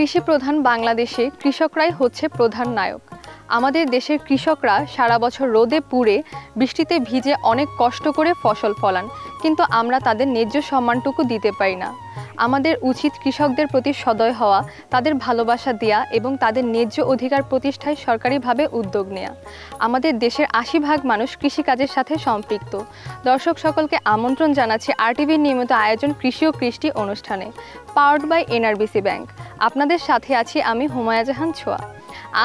কৃষি প্রধান বাংলাদেশে কৃষকরাই হচ্ছে প্রধান নায়ক। আমাদের দেশের কৃষকরা সারা বছর রোদে পুড়ে বৃষ্টিতে ভিজে অনেক কষ্ট করে ফসল ফলান, কিন্তু আমরা তাদের ন্যায্য সম্মানটুকু দিতে পারি না। আমাদের উচিত কৃষকদের প্রতি সদয় হওয়া, তাদের ভালোবাসা দেওয়া এবং তাদের ন্যায্য অধিকার প্রতিষ্ঠায় সরকারিভাবে উদ্যোগ নেওয়া। আমাদের দেশের ৮০% মানুষ কৃষিকাজের সাথে সম্পৃক্ত। দর্শক সকলকে আমন্ত্রণ জানাচ্ছি RTVর নিয়মিত আয়োজন কৃষি ও কৃষ্টি অনুষ্ঠানে, পাওয়ার্ড বাই NRBC ব্যাংক। আপনাদের সাথে আছি আমি হুমায়া জাহান ছোয়া।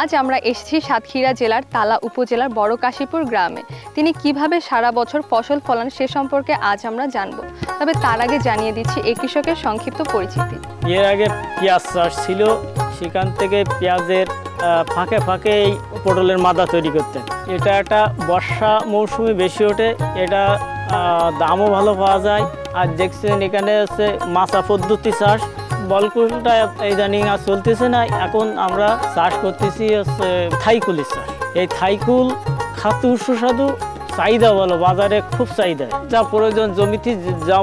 আজ আমরা এসেছি সাতক্ষীরা জেলার তালা উপজেলার বড় কাশীপুর গ্রামে। তিনি কিভাবে সারা বছর ফসল ফলান সে সম্পর্কে আজ আমরা জানব। তবে তার আগে জানিয়ে দিচ্ছি এই কৃষকের সংক্ষিপ্ত পরিচিতি। এর আগে পেঁয়াজ চাষ ছিল, সেখান থেকে পেঁয়াজের ফাঁকে ফাঁকে এই পটলের মাদা তৈরি করতেন। এটা একটা বর্ষা মৌসুমে বেশি ওঠে, এটা দামও ভালো পাওয়া যায়। আর দেখছেন এখানে হচ্ছে মাছা পদ্ধতি চাষ, বলকুলটা ইদানিং আর চলতেছে না, এখন আমরা চাষ করতেছি হচ্ছে থাইকুলের চাষ। এই থাইকুল খাদ্য সুস্বাদু, চাহিদা বলো বাজারে খুব চাহিদা, যা প্রয়োজন জমিতে যা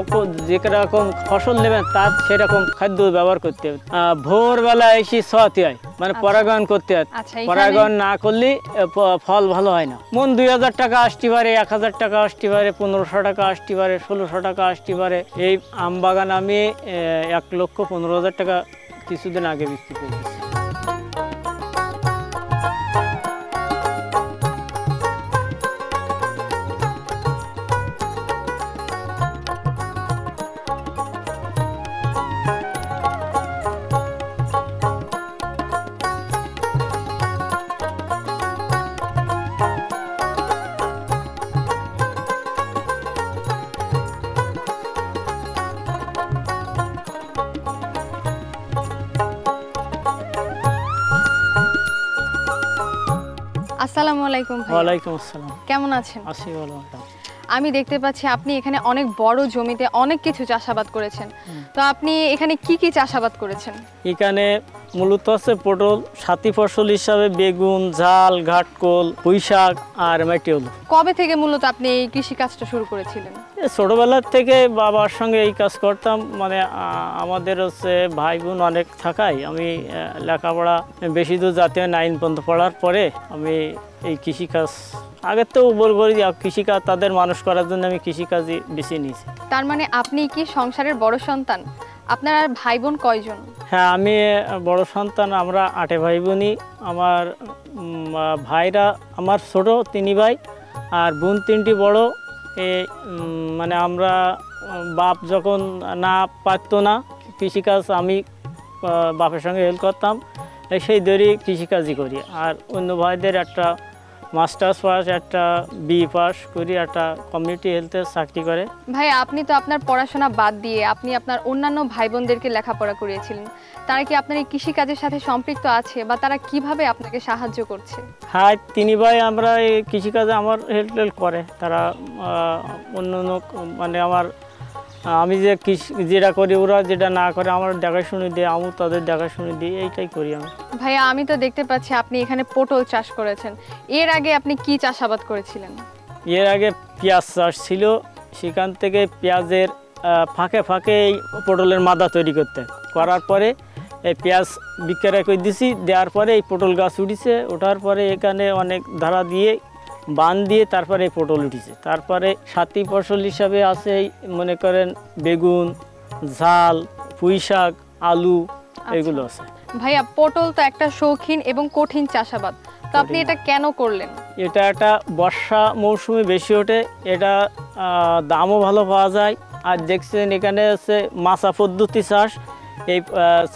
যেরকম ফসল নেবেন তার সেরকম খাদ্য ব্যবহার করতে হবে। ভোরবেলা এসে ছোঁয়াতে হয়, মানে পরাগায়ন করতে হয়। পরাগায়ন না করলে ফল ভালো হয় না। মন 2000 টাকা আসতে পারে, 1000 টাকা আসতে পারে, 1500 টাকা আসতে পারে, 1600 টাকা আসতে পারে। এই আম বাগান আমি 1,15,000 টাকা কিছুদিন আগে বিক্রি করেছি। আসসালামু আলাইকুম ভাই। ওয়ালাইকুম আসসালাম। কেমন আছেন? আছি ভালো। আমি দেখতে পাচ্ছি আপনি এখানে অনেক বড় জমিতে অনেক কিছু চাষাবাদ করেছেন। তো আপনি এখানে কি কি চাষাবাদ করেছেন? এখানে মূলত আছে পটল, সাথী ফসল হিসাবে বেগুন, ঝাল, ঘাটকোল, পুঁইশাক আর মাটি আলু। কবে থেকে মূলত আপনি এই কৃষি কাজটা শুরু করেছিলেন? ছোটবেলার থেকে বাবার সঙ্গে এই কাজ করতাম। মানে আমাদের হচ্ছে ভাই বোন অনেক থাকায় আমি লেখাপড়া বেশি দূর জাতীয় 9 পর্যন্ত পড়ার পরে আমি এই কৃষিকাজ আগের তো বল করি, কৃষিকাজ তাদের মানুষ করার জন্য আমি কৃষিকাজই বেছে নিয়েছি। তার মানে আপনি কি সংসারের বড় সন্তান? আপনার আর ভাই বোন কয়জন? হ্যাঁ, আমি বড় সন্তান। আমরা 8 ভাই বোনই। আমার ভাইরা আমার ছোট 3 ভাই আর বোন 3টি বড়। মানে আমরা বাপ যখন না পারতো না কৃষিকাজ, আমি বাপের সঙ্গে হেল্প করতাম, সেই দরই কৃষিকাজই করি। আর অন্য ভাইদের একটা মাস্টার্স পাস, একটা BE পাস করি, একটা কমিউনিটি হেলথে চাকরি করে। ভাই, আপনি তো আপনার পড়াশোনা বাদ দিয়ে আপনি আপনার অন্যান্য ভাই বোনদেরকে লেখাপড়া করিয়েছিলেন। তারা কি আপনার এই কৃষিকাজের সাথে সম্পৃক্ত আছে বা তারা কিভাবে আপনাকে সাহায্য করছে? হ্যাঁ, 3 ভাই আমরা এই কৃষিকাজে আমার হেল্প করে। তারা অন্য মানে আমি যে যেটা করি ওরা যেটা না করে আমার দেখাশুনি দিয়ে, আমি তাদের দেখাশুনি দিই, এইটাই করি আমি। ভাইয়া, আমি তো দেখতে পাচ্ছি আপনি এখানে পটল চাষ করেছেন। এর আগে আপনি কি চাষাবাদ করেছিলেন? এর আগে পেঁয়াজ চাষ ছিল, সেখান থেকে পেঁয়াজের ফাঁকে ফাঁকে এই পটলের মাদা তৈরি করতে করার পরে এই পেঁয়াজ বিক্রয় করে দিছি। দেওয়ার পরে এই পটল গাছ উঠেছে, ওঠার পরে এখানে অনেক ধারা দিয়ে বান দিয়ে তারপরে এই পটল উঠেছে। তারপরে সাথী ফসল হিসাবে আছে মনে করেন বেগুন, ঝাল, পুঁইশাক, আলু, এগুলো আছে। ভাইয়া, পটল তো একটা শৌখিন এবং কঠিন চাষাবাদ, তো আপনি এটা কেন করলেন? এটা একটা বর্ষা মৌসুমে বেশি ওঠে, এটা দামও ভালো পাওয়া যায়। আর দেখছেন এখানে আছে মাছা পদ্ধতি চাষ, এই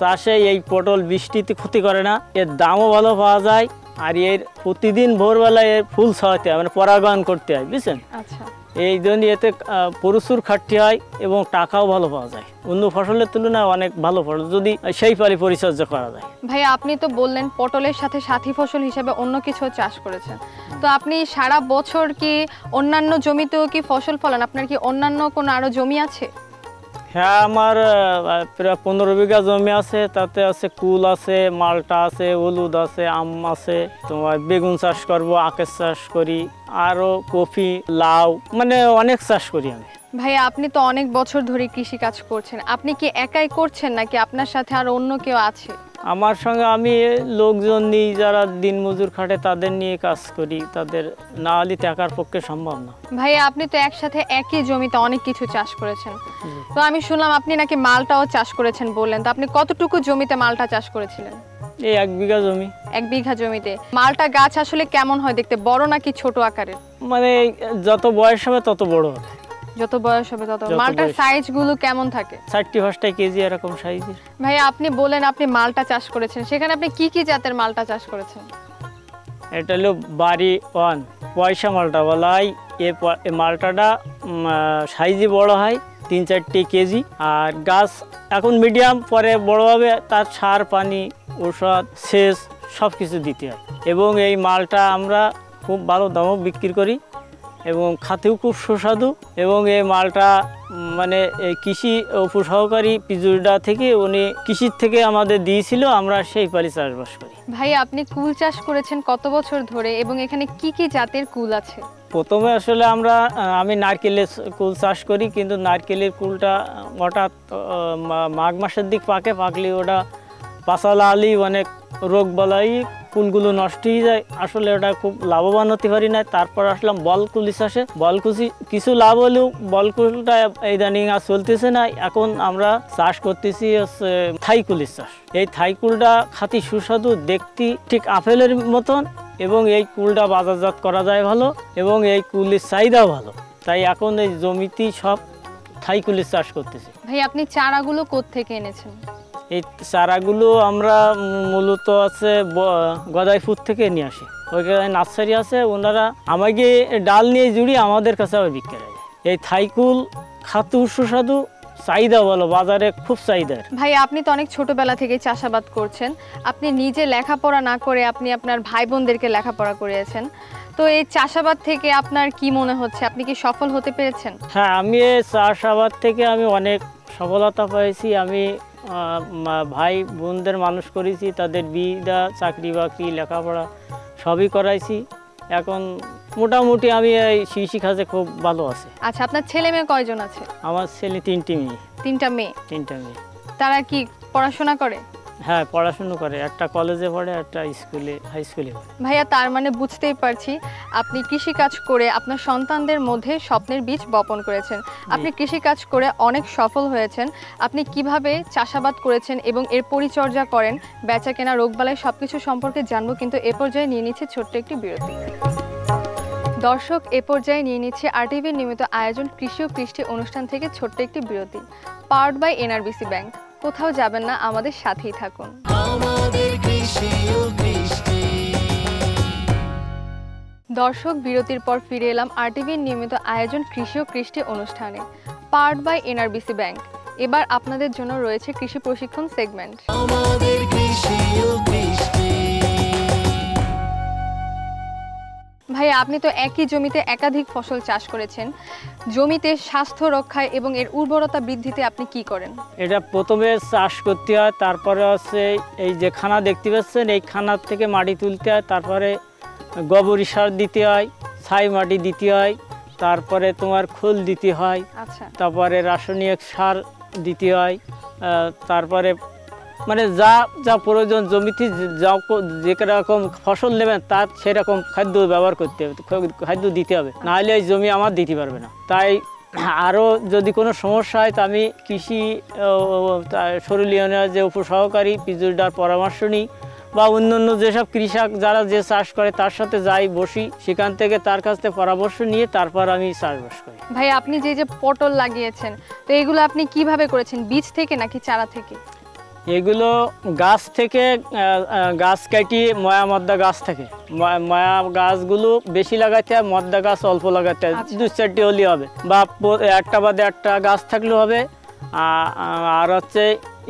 চাষে এই পটল বৃষ্টিতে ক্ষতি করে না, এর দামও ভালো পাওয়া যায়। আর এর প্রতিদিন ভোরবেলায় এর ফুল ছড়াতে হয়, মানে পরাগায়ন করতে হয়, বুঝছেন? আচ্ছা, এই জন্য এতে প্রচুর খাটতে হয় এবং টাকাও ভালো পাওয়া যায়। অন্য ফসলের তুলনায় অনেক ভালো ফসল যদি সেই পারি পরিচর্যা করা যায়। ভাইয়া, আপনি তো বললেন পটলের সাথে সাথী ফসল হিসেবে অন্য কিছু চাষ করেছেন, তো আপনি সারা বছর কি অন্যান্য জমিতেও কি ফসল ফলান? আপনার কি অন্যান্য কোনো আরো জমি আছে? হ্যাঁ, আমার প্রায় 15 বিঘা জমি আছে। তাতে আছে কুল আছে, মালটা আছে, হলুদ আছে, আম আছে, তোমার বেগুন চাষ করব, আখের চাষ করি, আরও কফি, লাউ, মানে অনেক চাষ করি আমি। ভাইয়া, আপনি তো অনেক বছর ধরে কৃষি কাজ করছেন, আপনি কি একাই করছেন নাকি আপনার সাথে আর অন্য কেউ আছে? আমার সঙ্গে আমি লোকজন নিই যারা দিনমজুর খাটে, তাদের নিয়ে কাজ করি, তাদের না হলে টাকার পক্ষে সম্ভব না। ভাইয়া আপনি তো একসাথে একই জমিতে অনেক কিছু চাষ করেছেন, তো আমি শুনলাম আপনি নাকি মালটাও চাষ করেছেন বললেন, তো আপনি কতটুকু জমিতে মালটা চাষ করেছিলেন? এই 1 বিঘা জমি। 1 বিঘা জমিতে মালটা গাছ আসলে কেমন হয় দেখতে, বড় নাকি ছোট আকারের? মানে যত বয়স হবে তত বড় হবে। যত বয়স হবে তত। মালটার সাইজ গুলো কেমন থাকে? 40-50 কেজি এরকম সাইজের। ভাইয়া আপনি বলেন আপনি মালটা চাষ করেছেন, সেখানে আপনি কি কি জাতের মালটা চাষ করেছেন? এটা হলো বাড়ি 1 পয়সা মালটা বলা হয়। এই মালটাটা সাইজে বড় হয় 3-4 কেজি, আর গাছ এখন মিডিয়াম, পরে বড় হবে, তার সার পানি ঔষধ সেচ সব কিছু দিতে হয়। এবং এই মালটা আমরা খুব ভালো দামও বিক্রি করি এবং খাতেও খুব সুস্বাদু। এবং এই মালটা মানে এই কৃষি উপসহকারী পিজুরডা থেকে উনি কৃষির থেকে আমাদের দিয়েছিল, আমরা সেই পারি চাষবাস করি। ভাই আপনি কুল চাষ করেছেন কত বছর ধরে এবং এখানে কি কি জাতের কুল আছে? প্রথমে আসলে আমি নারকেলের কুল চাষ করি, কিন্তু নারকেলের কুলটা হঠাৎ মাঘ মাসের দিক পাকলে ওটা পাচালা আলি অনেক রোগ বালাই, কুলগুলো নষ্ট হয়ে যায়। আসলে ওটা খুব লাভবান হতে পারি না। তারপর আসলাম বলকুলি চাষে। বলকুচি কিছু লাভ হলেও বলকুলটা ইদানিং আর চলতেছে না। এখন আমরা চাষ করতেছি হচ্ছে থাইকুলির চাষ। এই থাইকুলটা খাঁটি সুস্বাদু, দেখতে ঠিক আপেলের মতন, এবং এই কুলটা বাজারজাত করা যায় ভালো, এবং এই কুলের চাহিদাও ভালো। তাই এখন এই জমিতেই সব থাইকুলির চাষ করতেছি। ভাই আপনি চারাগুলো কোত্থেকে এনেছেন? এই চারাগুলো আমরা মূলত আছে গদাইপুর থেকে নিয়ে আসি। ওইখানে নার্সারি আছে, ওনারা আমাকে ডাল নিয়ে জুড়ি আমাদের কাছে আবার বিক্রি হয়। এই থাইকুল খাতু সুস্বাদু, চাহিদা ভালো, বাজারে খুব চাহিদা। ভাই আপনি তো অনেক ছোটবেলা থেকে চাষাবাদ করছেন, আপনি নিজে লেখাপড়া না করে আপনি আপনার ভাই বোনদেরকে লেখাপড়া করিয়েছেন, তো এই চাষাবাদ থেকে আপনার কি মনে হচ্ছে, আপনি কি সফল হতে পেরেছেন? হ্যাঁ, আমি এই চাষাবাদ থেকে আমি অনেক সফলতা পেয়েছি। আমি ভাই বোনদের মানুষ করেছি, তাদের বিদা চাকরি বাকরি লেখাপড়া সবই করাইছি। এখন মোটামুটি আমি এই কৃষিকাজে খুব ভালো আছি। আচ্ছা, আপনার ছেলে মেয়ে কয়জন আছে? আমার ছেলে 3টি মেয়ে। 3টা মেয়ে? 3টা মেয়ে। তারা কি পড়াশোনা করে? হ্যাঁ, পড়াশুনো করে। একটা কলেজে পড়ে, একটা হাই স্কুলে পড়ে। ভাইয়া তার মানে বুঝতেই পারছি আপনি কৃষিকাজ করে আপনার সন্তানদের মধ্যে স্বপ্নের বীজ বপন করেছেন। আপনি কৃষিকাজ করে অনেক সফল হয়েছেন। আপনি কিভাবে চাষাবাদ করেছেন এবং এর পরিচর্যা করেন, বেচা কেনা রোগবালাই সবকিছু সম্পর্কে জানবো, কিন্তু এ পর্যায়ে নিয়ে নিচ্ছে ছোট্ট একটি বিরতি। দর্শক, এ পর্যায়ে নিয়ে নিচ্ছে আরটিভির নিয়মিত আয়োজন কৃষি ও কৃষ্টি অনুষ্ঠান থেকে ছোট্ট একটি বিরতি, পাওয়ার্ড বাই এনআরবিসি ব্যাংক। কোথাও যাবেন না, আমাদের সাথেই থাকুন। দর্শক, বিরতির পর ফিরে এলাম আরটিভির নিয়মিত আয়োজন কৃষি ও কৃষ্টি অনুষ্ঠানে, পাওয়ার্ড বাই এনআরবিসি ব্যাংক। এবার আপনাদের জন্য রয়েছে কৃষি প্রশিক্ষণ সেগমেন্ট। ভাই আপনি তো একই জমিতে একাধিক ফসল চাষ করেছেন, জমিতে স্বাস্থ্য রক্ষায় এবং এর উর্বরতা বৃদ্ধিতে আপনি কি করেন? এটা প্রথমে চাষ করতে হয়, তারপরে হচ্ছে এই যে খানা দেখতে পাচ্ছেন, এই খানার থেকে মাটি তুলতে হয়, তারপরে গোবর সার দিতে হয়, ছাই মাটি দিতে হয়, তারপরে তোমার খোল দিতে হয়, আচ্ছা, তারপরে রাসায়নিক সার দিতে হয়, তারপরে মানে যা যা প্রয়োজন জমিতে যে রকম ফসল নেবেন তার সেরকম খাদ্য ব্যবহার করতে হবে, খাদ্য দিতে হবে, নাহলে এই জমি আমার দিতে পারবে না। তাই আরও যদি কোনো সমস্যা হয় তা আমি কৃষি সরুল ইউনিয়নের যে উপসহকারী পিজুরডার পরামর্শ নিই, বা অন্য যেসব কৃষক যারা যে চাষ করে তার সাথে যাই বসি, সেখান থেকে তার কাছ থেকে পরামর্শ নিয়ে তারপর আমি চাষবাস করি। ভাই আপনি যে পটল লাগিয়েছেন, তো এগুলো আপনি কিভাবে করেছেন, বীজ থেকে নাকি চারা থেকে? এগুলো গাছ থেকে, গাছ কাটিয়ে মদ্দা গাছ থেকে, ময়া গাছগুলো বেশি লাগাতে হয়, মদ্দা গাছ অল্প লাগাতে হয়, 2-4টি হলেই হবে, বা একটা বাদে একটা গাছ থাকলেও হবে। আর হচ্ছে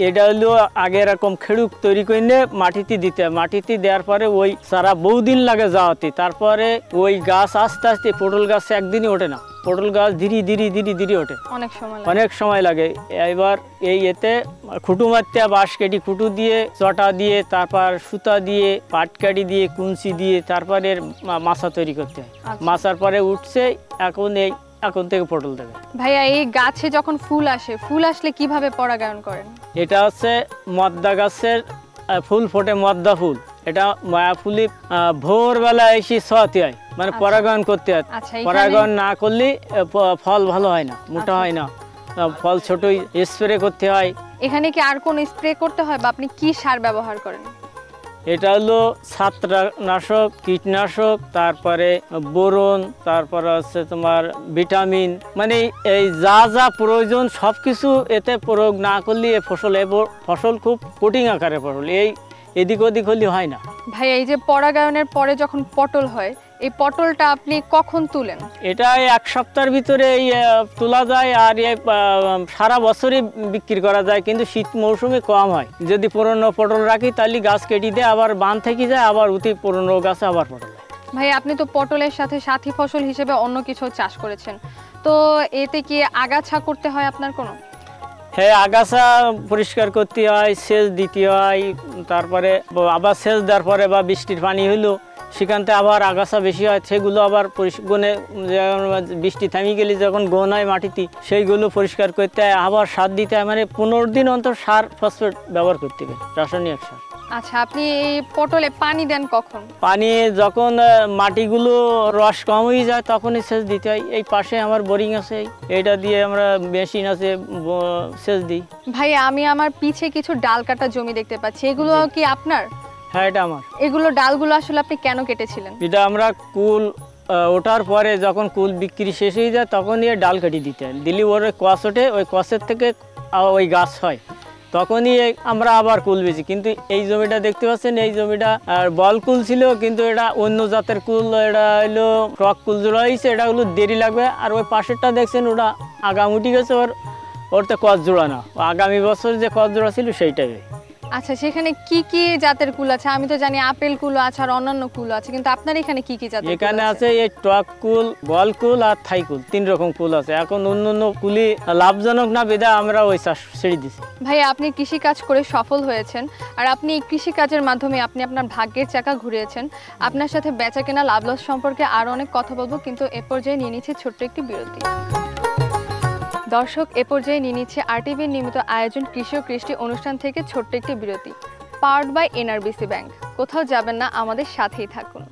এটা হলো আগে এরকম খেড়ুক তৈরি করে নিয়ে মাটিতে দিতে হয়, মাটিতে দেওয়ার পরে ওই সারা বহুদিন লাগে যাওয়াতে, তারপরে ওই গাছ আস্তে আস্তে, পটল গাছ একদিনই ওঠে না, পটল গাছ ধীরে ধীরে ওঠে, অনেক সময় লাগে। এবার এতে খুঁটু মারতে হয়, বাঁশ কেটে খুঁটু দিয়ে, চটা দিয়ে, তারপর সুতা দিয়ে, পাটকাঠি দিয়ে, কুঞ্চি দিয়ে, তারপরে মাছা তৈরি করতে হয়। মাছার পরে উঠছে, এখন থেকে পটল দেবে। ভাইয়া এই গাছে যখন ফুল আসে, ফুল আসলে কিভাবে পরাগায়ন করেন? এটা হচ্ছে মদ্দা গাছের ফুল ফোটে মদ্দা ফুল, এটা মায়া ফুলি ভোরবেলা এসে ছোঁয়াতে হয়, মানে পরাগায়ন করতে হয়। পরাগায়ন না করলে ফল ভালো হয় না, মোটা হয় না, ফল ছোটই, স্প্রে করতে হয়। এখানে কি আর কোন স্প্রে করতে হয় বা আপনি কি সার ব্যবহার করেন? এটা হলো ছত্রাকনাশক, কীটনাশক, তারপরে বোরন, তারপরে হচ্ছে তোমার ভিটামিন, মানে এই যা যা প্রয়োজন সব কিছু এতে প্রয়োগ না করলে ফসল খুব কঠিন আকারে ফসল, এই এদিক ওদিক হলে হয় না। ভাই এই যে পরাগায়নের পরে যখন পটল হয়, এই পটলটা আপনি কখন তুলেন? এটা এক সপ্তাহের ভিতরে তোলা যায়, আর সারা বছরই বিক্রি করা যায়, কিন্তু শীত মৌসুমে কম হয়। যদি পুরনো পটল রাখি তাহলে গাছ কেটে দেয়, আবার বান থেকে যায়, আবার অতি পুরনো গাছে আবার পটল হয়। ভাই আপনি তো পটলের সাথে সাথী ফসল হিসেবে অন্য কিছু চাষ করেছেন, তো এতে কি আগাছা করতে হয় আপনার কোনো? হ্যাঁ, আগাছা পরিষ্কার করতে হয়, সেচ দিতে হয়, তারপরে আবার সেচ দেওয়ার পরে বা বৃষ্টির পানি হইলো সেখান থেকে আবার আগাছা বেশি হয়, সেগুলো আবার গনে, বৃষ্টি থামি গেলে যখন গন হয় মাটিতে, সেইগুলো পরিষ্কার করতে হয়, আবার সার দিতে হয়, মানে 15 দিন অন্তর সার ফসফেট ব্যবহার করতে হবে, রাসায়নিক সার। আচ্ছা, আপনি এই পটলে পানি দেন কখন? পানি যখন মাটিগুলো রস কম হয়ে যায় তখনই সেচ দিতে হয়। এই পাশে আমার বোরিং আছে, এইটা দিয়ে আমরা মেশিন আছে, সেচ দিই। ভাই আমি আমার পিছে কিছু ডাল কাটা জমি দেখতে পাচ্ছি, এগুলো কি আপনার? হ্যাঁ, এটা আমার। এগুলো ডালগুলো আসলে আপনি কেন কেটেছিলেন? এটা আমরা কুল ওঠার পরে যখন কুল বিক্রি শেষ হয়ে যায় তখন ডাল কেটে দিতে হয়, দিলি ওর কষ ওঠে, ওই কষের থেকে ওই গাছ হয়, তখনই আমরা আবার কুল বেচি। কিন্তু এই জমিটা দেখতে পাচ্ছেন, এই জমিটা বল কুল ছিল, কিন্তু এটা অন্য জাতের কুল, এটা হলো টক কুল জোড়া হয়েছে, এটা হলো দেরি লাগবে। আর ওই পাশেরটা দেখছেন ওটা আগাম উঠে গেছে, ওর তো কষ জোড়া না, আগামী বছর যে কষ জোড়া ছিল সেইটাই। আচ্ছা, সেখানে কি কি জাতের কুল আছে? আমি তো জানি আপেল কুল আছে আর অন্যান্য কুল আছে, কিন্তু আপনার এখানে কি কি জাতের? এখানে আছে এই টক কুল, বল কুল আর থাই কুল, 3 রকম কুল আছে। এখন অন্য কুলি লাভজনক না বিধা আমরা ওই চাষ ছেড়ে দিছি। ভাই আপনি কৃষি কাজ করে সফল হয়েছেন, আর আপনি এই কৃষি কাজের মাধ্যমে আপনি আপনার ভাগ্যের চাকা ঘুরিয়েছেন। আপনার সাথে বেচা কেনা লাভ লস সম্পর্কে আরো অনেক কথা বলবো, কিন্তু এ পর্যায়ে নিয়ে নিচ্ছে ছোট্ট একটি বিরতি। দর্শক, এ পর্যায়ে নিয়ে নিচ্ছে আরটিভির নিয়মিত আয়োজন কৃষি ও কৃষ্টি অনুষ্ঠান থেকে ছোট্ট একটি বিরতি, পাওয়ার্ড বাই এনআরবিসি ব্যাংক। কোথাও যাবেন না, আমাদের সাথেই থাকুন।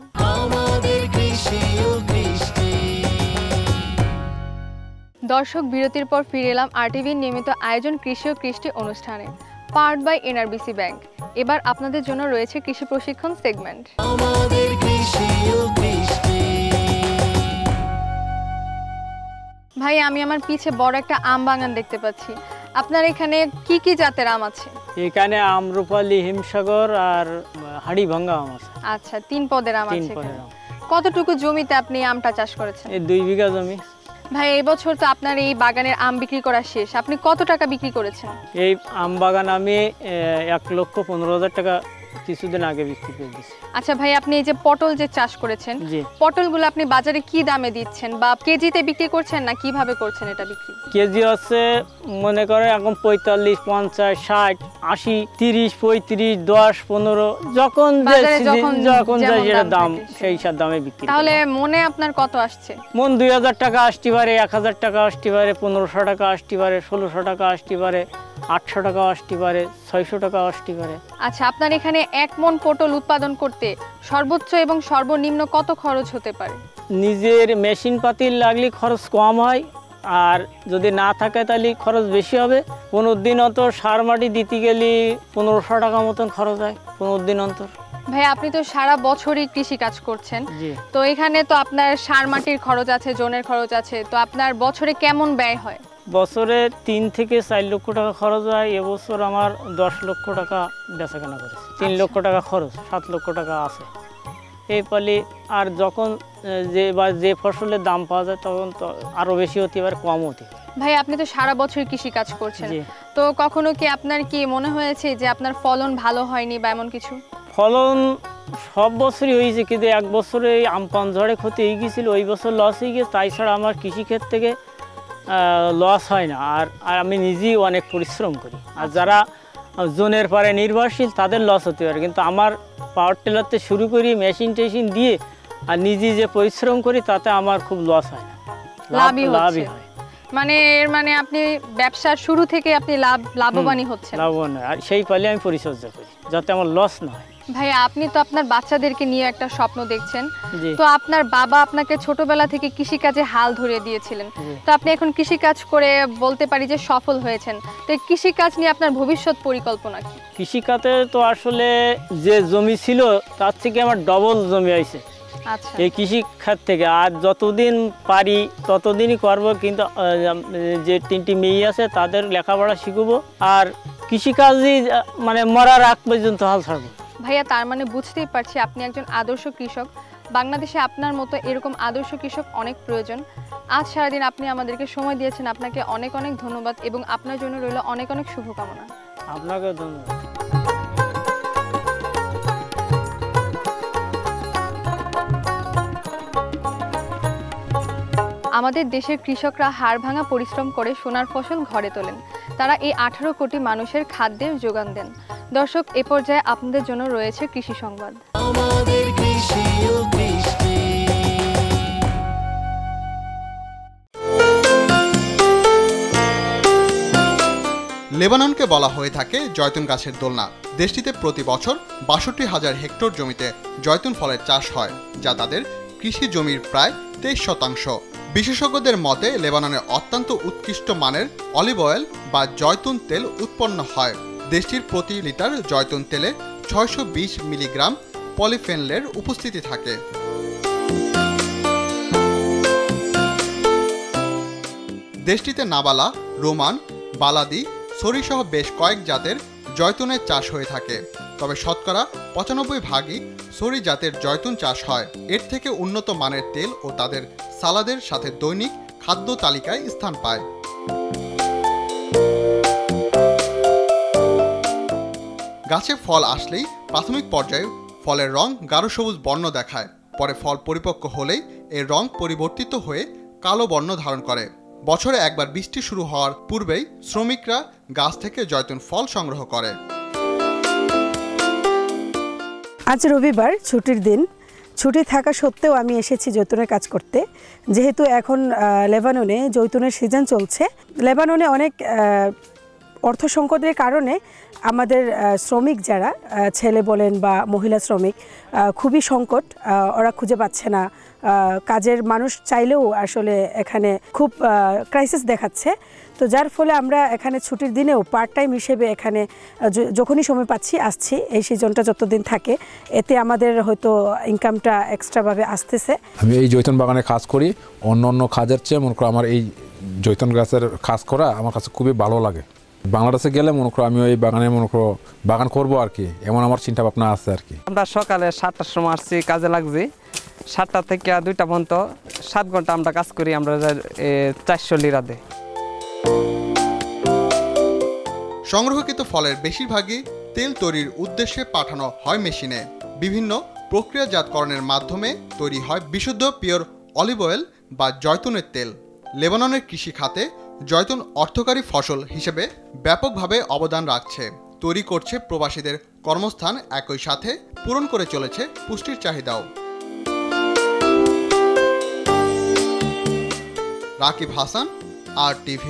দর্শক, বিরতির পর ফিরে এলাম আরটিভির নিয়মিত আয়োজন কৃষি ও কৃষ্টি অনুষ্ঠানে, পাওয়ার্ড বাই এনআরবিসি ব্যাংক। এবার আপনাদের জন্য রয়েছে কৃষি প্রশিক্ষণ সেগমেন্ট। ভাই আমি আমার পিছে বড় একটা আম বাগান দেখতে পাচ্ছি, আপনার এখানে কি কি জাতের আম আছে? এখানে আম্রপালি, হিমসাগর আর হাড়ি ভাঙ্গা আম আছে। আচ্ছা, 3 পদের আম আছে। কতটুকু জমিতে আপনি আমটা চাষ করেছেন? এই 2 বিঘা জমি। ভাই এই বছর তো আপনার এই বাগানের আম বিক্রি করা শেষ, আপনি কত টাকা বিক্রি করেছেন? এই আম বাগান আমি 1,15,000 টাকা কিছুদিন আগে বিক্রি করে দিয়েছি। আচ্ছা ভাই, আপনি এই যে পটল যে চাষ করেছেন, পটলগুলো আপনি বাজারে কি দামে দিচ্ছেন, বা কেজিতে বিক্রি করছেন না কিভাবে করছেন এটা বিক্রি? কেজি হচ্ছে মনে করে এখন 45, 50, 60, 80, 30, 35, 10, 15 যখন যেটা দাম সেই সব দামে বিক্রি। তাহলে মনে আপনার কত আসছে? মন 2,000 টাকা আসতে পারে, 1,000 টাকা আসতে পারে, 1,500 টাকা আসতে পারে, 1,600 টাকা আসতে পারে, 800 টাকা আসতে পারে, 600 টাকা আসতে পারে। আচ্ছা, আপনার এখানে 1 মণ পটল উৎপাদন করতে সর্বোচ্চ এবং সর্বনিম্ন কত খরচ হতে পারে? নিজের মেশিন পাতি লাগলে খরচ কম হয়, আর যদি না থাকে তাহলে খরচ বেশি হবে। 15 দিন অন্তর সার মাটি দিতে গেলে 1,500 টাকা মতন খরচ হয় 15 দিন অন্তর। ভাই আপনি তো সারা বছরই কৃষি কাজ করছেন, তো এখানে তো আপনার সার মাটির খরচ আছে, জনের খরচ আছে, তো আপনার বছরে কেমন ব্যয় হয়? বছরে 3 থেকে 4 লক্ষ টাকা খরচ হয়। এবছর আমার 10 লক্ষ টাকা বেচাকেনা করেছে। 3 লক্ষ টাকা খরচ, 7 লক্ষ টাকা আছে এই পালি। আর যখন যে ফসলের দাম পাওয়া যায় তখন তো আরো বেশি হতে পারে, কম হতে। ভাই আপনি তো সারা বছর কৃষি কাজ করছেন, তো কখনো কি আপনার কি মনে হয়েছে যে আপনার ফলন ভালো হয়নি বা এমন কিছু? ফলন সব বছরই হয়েছে, কিন্তু এক বছরে আমপান ঝড়ে ক্ষতি হয়ে গিয়েছিল, ওই বছর লস হয়ে গিয়েছে। তাই ছাড়া আমার কৃষিক্ষেত্র থেকে লস হয় না। আর আমি নিজেই অনেক পরিশ্রম করি। আর যারা জোনের পরে নির্ভরশীল তাদের লস হতে পারে, কিন্তু আমার পাওয়ার টিলারতে শুরু করি, মেশিন টেশিন দিয়ে আর নিজে যে পরিশ্রম করি তাতে আমার খুব লস হয় না, লাভই হয়। মানে এর মানে আপনি ব্যবসার শুরু থেকে আপনি লাভবানই হচ্ছেন। লাভবান, আর সেই পালে আমি পরিচর্যা করি, যাতে আমার লস না হয়। ভাইয়া আপনি তো আপনার বাচ্চাদেরকে নিয়ে একটা স্বপ্ন দেখছেন, জি। তো আপনার বাবা আপনাকে ছোটবেলা থেকে কৃষিকাজে হাল ধরিয়ে দিয়েছিলেন, তো আপনি এখন কৃষিকাজ করে বলতে পারি যে সফল হয়েছেন, তো এই কৃষিকাজ নিয়ে আপনার ভবিষ্যৎ পরিকল্পনা কি? কৃষিকাজে তো আসলে যে জমি ছিল তার থেকে আমার ডবল জমি হয়েছে আচ্ছা, এই কৃষি খাত থেকে। আর যতদিন পারি ততদিনই করব, কিন্তু যে 3টি মেয়ে আছে তাদের লেখাপড়া শিখবো, আর কৃষিকাজই মানে মরার আগ পর্যন্ত হাল ছাড়বো। ভাইয়া তার মানে বুঝতেই পারছি আপনি একজন আদর্শ কৃষক। বাংলাদেশে আপনার মতো এরকম আদর্শ কৃষক অনেক প্রয়োজন। আজ সারাদিন আপনি আমাদেরকে সময় দিয়েছেন, আপনাকে অনেক অনেক ধন্যবাদ এবং আপনার জন্য রইল অনেক অনেক শুভকামনা। আপনাকে ধন্যবাদ। আমাদের দেশের কৃষকরা হাড় ভাঙা পরিশ্রম করে সোনার ফসল ঘরে তোলেন। তারা এই 18 কোটি মানুষের খাদ্যের যোগান দেন। দর্শক, এ পর্যায়ে আপনাদের জন্য রয়েছে কৃষি সংবাদ। আমাদের কৃষি ও কৃষ্টি। লেবাননকে বলা হয়ে থাকে জয়তুন গাছের দোলনা। দেশটিতে প্রতি বছর 62,000 হেক্টর জমিতে জয়তুন ফলের চাষ হয়, যা তাদের কৃষি জমির প্রায় 23%। বিশেষজ্ঞদের মতে লেবাননের অত্যন্ত উৎকৃষ্ট মানের অলিভ অয়েল বা জয়তুন তেল উৎপন্ন হয়। দেশটির প্রতি লিটার জয়তুন তেলে 620 মিলিগ্রাম পলিফেনলের উপস্থিতি থাকে। দেশটিতে নাবালা, রোমান, বালাদি, সরিসহ বেশ কয়েক জাতের জয়তুনের চাষ হয়ে থাকে, তবে শতকরা 95% সরি জাতের জয়তুন চাষ হয়। এর থেকে উন্নত মানের তেল ও তাদের সালাদের সাথে দৈনিক খাদ্য তালিকায় স্থান পায়। গাছে ফল আসলেই প্রাথমিক পর্যায়ে ফলের রং গাঢ় সবুজ বর্ণ দেখায়, পরে ফল পরিপক্ক হলেই এর রং পরিবর্তিত হয়ে কালো বর্ণ ধারণ করে। বছরে একবার বৃষ্টি শুরু হওয়ার পূর্বেই শ্রমিকরা গাছ থেকে জয়তুন ফল সংগ্রহ করে। আজ রবিবার, ছুটির দিন। ছুটি থাকা সত্ত্বেও আমি এসেছি জৈতুনের কাজ করতে, যেহেতু এখন লেবাননে জৈতুনের সিজন চলছে। লেবাননে অনেক অর্থ সংকটের কারণে আমাদের শ্রমিক যারা ছেলে বলেন বা মহিলা শ্রমিক খুবই সংকট, ওরা খুঁজে পাচ্ছে না কাজের মানুষ, চাইলেও আসলে এখানে খুব ক্রাইসিস দেখাচ্ছে। তো যার ফলে আমরা এখানে ছুটির দিনেও পার্ট টাইম হিসেবে এখানে যখনই সময় পাচ্ছি আসছি, এই সিজনটা যতদিন থাকে, এতে আমাদের হয়তো ইনকামটা এক্সট্রাভাবে আসতেছে। আমি এই জৈতুন বাগানে কাজ করি, অন্য অন্য কাজের চেয়ে মনে করো আমার এই জৈতুন গাছের কাজ করা আমার কাছে খুবই ভালো লাগে। বাংলাদেশে গেলে মনে করো আমি ওই বাগানে মনে করো বাগান করবো আর কি, এমন আমার চিন্তা ভাবনা আছে আর কি। আমরা সকালে 7টার সময় আসছি, কাজে লাগছি 7টা থেকে 2টা পর্যন্ত 7 ঘন্টা আমরা কাজ করি। আমরা 400 লিরা দেয়। সংগ্রহকৃত ফলের বেশিরভাগই তেল তৈরির উদ্দেশ্যে পাঠানো হয় মেশিনে। বিভিন্ন প্রক্রিয়াজাতকরণের মাধ্যমে তৈরি হয় বিশুদ্ধ পিওর অলিভ অয়েল বা জয়তুনের তেল। লেবাননের কৃষি খাতে জয়তুন অর্থকারী ফসল হিসেবে ব্যাপকভাবে অবদান রাখছে, তৈরি করছে প্রবাসীদের কর্মস্থান, একই সাথে পূরণ করে চলেছে পুষ্টির চাহিদাও। রাকিব হাসান, RTV।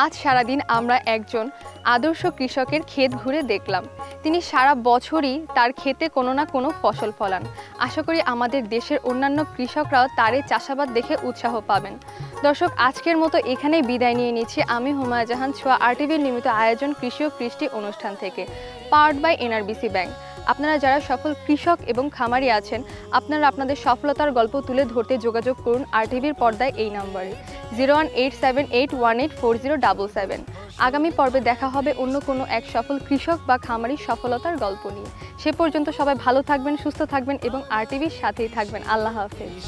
আজ সারাদিন আমরা একজন আদর্শ কৃষকের ক্ষেত ঘুরে দেখলাম। তিনি সারা বছরই তার ক্ষেতে কোনো না কোনো ফসল ফলান। আশা করি আমাদের দেশের অন্যান্য কৃষকরাও তার এই চাষাবাদ দেখে উৎসাহ পাবেন। দর্শক, আজকের মতো এখানেই বিদায় নিয়ে নিচ্ছি আমি হুমায়রা জাহান, ছোঁয়া RTVর নিয়মিত আয়োজন কৃষি ও কৃষ্টি অনুষ্ঠান থেকে, পাওয়ার্ড বাই NRBC ব্যাংক। আপনারা যারা সফল কৃষক এবং খামারি আছেন, আপনারা আপনাদের সফলতার গল্প তুলে ধরতে যোগাযোগ করুন RTVর পর্দায় এই নম্বরে 01878184077। আগামী পর্বে দেখা হবে অন্য কোনো এক সফল কৃষক বা খামারির সফলতার গল্প নিয়ে। সে পর্যন্ত সবাই ভালো থাকবেন, সুস্থ থাকবেন এবং RTVর সাথেই থাকবেন। আল্লাহ হাফেজ।